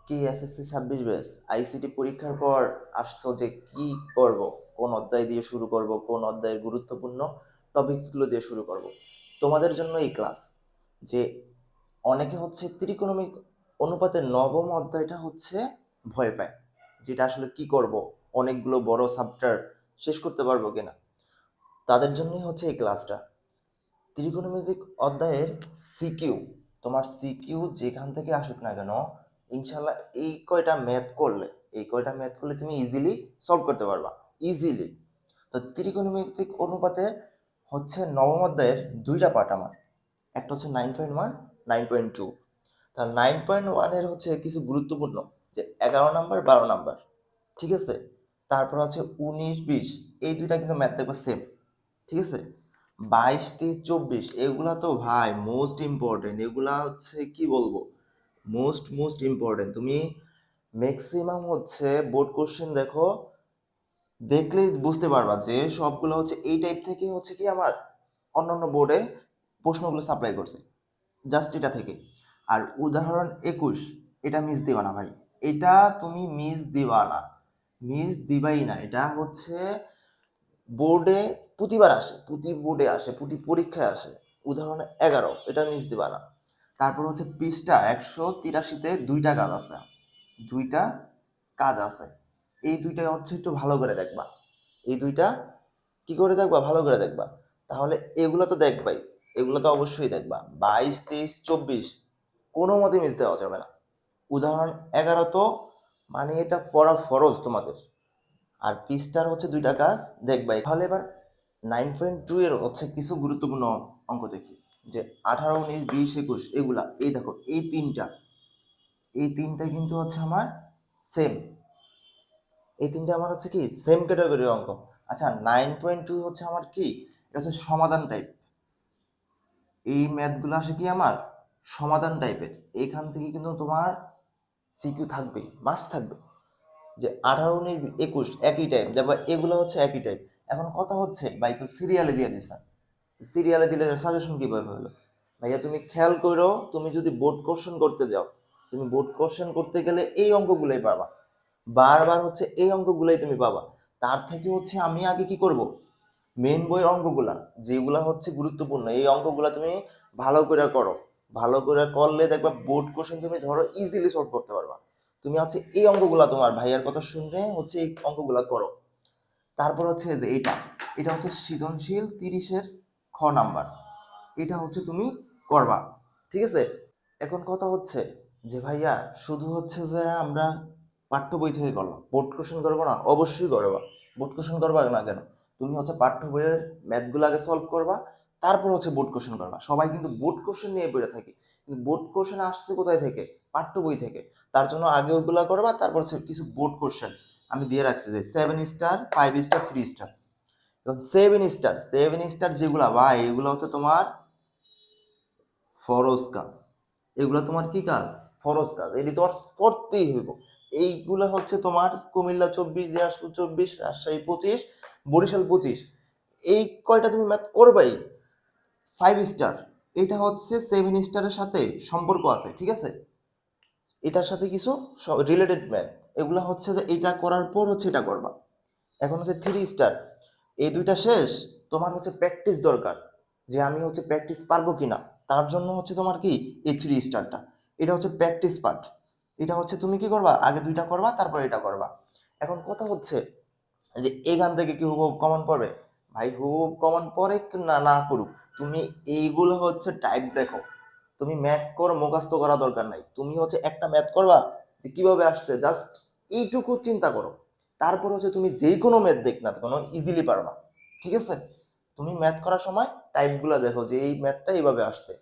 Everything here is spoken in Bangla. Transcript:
কি এসএসসি 26 ব্যাচ আইসিটি পরীক্ষার পর আসছো যে কি করব, কোন অধ্যায় দিয়ে শুরু করব, কোন অধ্যায়ের গুরুত্বপূর্ণ টপিকসগুলো দিয়ে শুরু করব। তোমাদের জন্য এই ক্লাস। যে অনেকে হচ্ছে ত্রিকোণমিক অনুপাতের নবম অধ্যায়টা হচ্ছে ভয় পায়, যেটা আসলে কি করব, অনেকগুলো বড় সাবটার শেষ করতে পারবো কিনা। তাদের জন্যই হচ্ছে এই ক্লাসটা। ত্রিকোণমিতিক অধ্যায়ের সিকিউ, তোমার সিকিউ যেখান থেকে আসুক না কেন, ইনশাল্লাহ এই কয়টা ম্যাথ করলে তুমি ইজিলি সলভ করতে পারবা, ইজিলি। তো ত্রিকোণমিতিক অনুপাতে হচ্ছে নবম অধ্যায়ের দুইটা পার্ট আমার। একটা হচ্ছে 9.1, 9.2। তার 9.1-এর হচ্ছে কিছু গুরুত্বপূর্ণ, যে 11 নাম্বার 12 নাম্বার, ঠিক আছে। তারপর হচ্ছে 19 20, এই দুইটা কিন্তু ম্যাথ দেখবে সেম, ঠিক আছে। 22 23 24 এগুলা তো ভাই মোস্ট ইম্পর্টেন্ট, এগুলা হচ্ছে কি বলবো, মোস্ট ইম্পর্টেন্ট। তুমি ম্যাক্সিমাম হচ্ছে বোর্ড কোশ্চেন দেখো, দেখলেই বুঝতে পারবা যে সবগুলো হচ্ছে এই টাইপ থেকে হচ্ছে কি আমার অন্যান্য বোর্ডে প্রশ্নগুলো সাপ্লাই করছে, জাস্ট এটা থেকে। আর উদাহরণ 21, এটা মিস দিবা না ভাই, এটা তুমি মিস দিবা না, মিস দিবাই না। এটা হচ্ছে বোর্ডে প্রতিবার আসে, প্রতি বোর্ডে আসে, প্রতি পরীক্ষায় আসে। উদাহরণ 11, এটা মিস দিবা না। তারপর হচ্ছে পৃষ্ঠা 183-তে দুইটা কাজ আছে, দুইটা কাজ আছে। এই দুইটা হচ্ছে একটু ভালো করে দেখবা, এই দুইটা কি করে দেখবা, ভালো করে দেখবা। তাহলে এগুলো তো দেখবাই, এগুলো তো অবশ্যই দেখবা। 22 23 24 কোনো মতে মিস দেওয়া যাবে না। উদাহরণ 11 তো মানে এটা পড়া ফরজ তোমাদের। আর পৃষ্ঠার হচ্ছে দুইটা কাজ দেখবাই। তাহলে এবার 9.2 এর হচ্ছে কিছু গুরুত্বপূর্ণ অঙ্ক দেখি। যে 18 19 20 21 এগুলা, এই দেখো এই তিনটা কিন্তু হচ্ছে আমার সেম, এই তিনটা আমার হচ্ছে কি সেম ক্যাটাগরির অঙ্ক। আচ্ছা 9.2 হচ্ছে আমার কি, এটা হচ্ছে সমাধান টাইপ। এই ম্যাথগুলো আসে কি আমার সমাধান টাইপের, এইখান থেকে কিন্তু তোমার সিকিউ থাকবে, মাস্ট থাকবে। যে 18 19 21 একই টাইপ দেখবা, এগুলো হচ্ছে একই টাইপ। এখন কথা হচ্ছে ভাই তো সিরিয়ালে দিয়ে দিছা, সিরিয়ালে দিলে সাজেশন কিভাবে হলো। ভাইয়া তুমি খেয়াল করো, তুমি যদি বোর্ড কোশ্চেন করতে যাও, তুমি বোর্ড কোশ্চেন করতে গেলে এই অঙ্কগুলোই পাবা, বারবার হচ্ছে এই অঙ্কগুলোই তুমি পাবা। তার থেকে হচ্ছে আমি আগে কি করব, মেন বইয়ের অঙ্কগুলা যেগুলা হচ্ছে গুরুত্বপূর্ণ, এই অঙ্কগুলা তুমি ভালো করে করো। ভালো করে করলে দেখবা বোর্ড কোশ্চেন তুমি ধরো ইজিলি সলভ করতে পারবা। তুমি হচ্ছে এই অঙ্কগুলা তোমার ভাইয়ার কথা শুনে হচ্ছে এই অঙ্কগুলা করো। তারপর হচ্ছে যে এটা, এটা হচ্ছে সৃজনশীল 30-এর খ নাম্বার, এটা হচ্ছে তুমি করবা, ঠিক আছে। এখন কথা হচ্ছে যে ভাইয়া শুধু হচ্ছে যে আমরা পাঠ্য বই থেকে করলাম, বোর্ড কোশ্চেন করবো না? অবশ্যই করবা, বোর্ড কোশ্চেন করবা না কেন। তুমি হচ্ছে পাঠ্য বইয়ের ম্যাথগুলো আগে সলভ করবা, তারপর হচ্ছে বোর্ড কোশ্চেন করবা। সবাই কিন্তু বোর্ড কোশ্চেন নিয়ে পড়ে থাকি, কিন্তু বোর্ড কোশ্চেন আসছে কোথায় থেকে, পাঠ্য বই থেকে। তার জন্য আগে ওইগুলা করবা, তারপর হচ্ছে কিছু বোর্ড কোশ্চেন আমি দিয়ে রাখছি, যে 7 স্টার 5 স্টার 3 স্টার। এবং 7 স্টার যেগুলা ভাই, এগুলো হচ্ছে তোমার ফরজ কাজ। এগুলো তোমার কি কাজ, ফরজ কাজ, এটি তোমার করতেই হইব। এইগুলা হচ্ছে তোমার কুমিল্লা 24, দিনাজপুর 24, রাজশাহী 25, বরিশাল 25, এই কয়টা তুমি ম্যাথ করবাই। 5 স্টার, এটা হচ্ছে 7 স্টারের সাথে সম্পর্ক আছে, ঠিক আছে। এটার সাথে কিছু রিলেটেড ম্যাথ, এগুলো হচ্ছে যে এটা করার পর হচ্ছে এটা করবা। এখন হচ্ছে 3 স্টার, এই দুইটা শেষ, তোমার হচ্ছে প্র্যাকটিস দরকার, যে আমি হচ্ছে প্র্যাকটিস পারবো কিনা। তার জন্য হচ্ছে তোমার কি এই 3 স্টারটা, এটা হচ্ছে প্র্যাকটিস পার্ট। এটা হচ্ছে তুমি কি করবা, আগে দুইটা করবা তারপর এটা করবা। এখন কথা হচ্ছে যে এখান থেকে কি হুবহু কমন পড়বে, ভাই হুবহু কমন পড়ে কি না না করুক, তুমি এইগুলো হচ্ছে টাইপ দেখো। তুমি ম্যাথ করো, মুখস্থ করা দরকার নাই, তুমি হচ্ছে একটা ম্যাথ করবা যে কিভাবে আসছে, জাস্ট এইটুকু চিন্তা করো। তারপর হচ্ছে তুমি যে কোনো ম্যাথ দেখ না কোনো ইজিলি পারবা, ঠিক আছে। তুমি ম্যাথ করার সময় টাইপগুলো দেখো যে এই ম্যাথটা এইভাবে আসছে,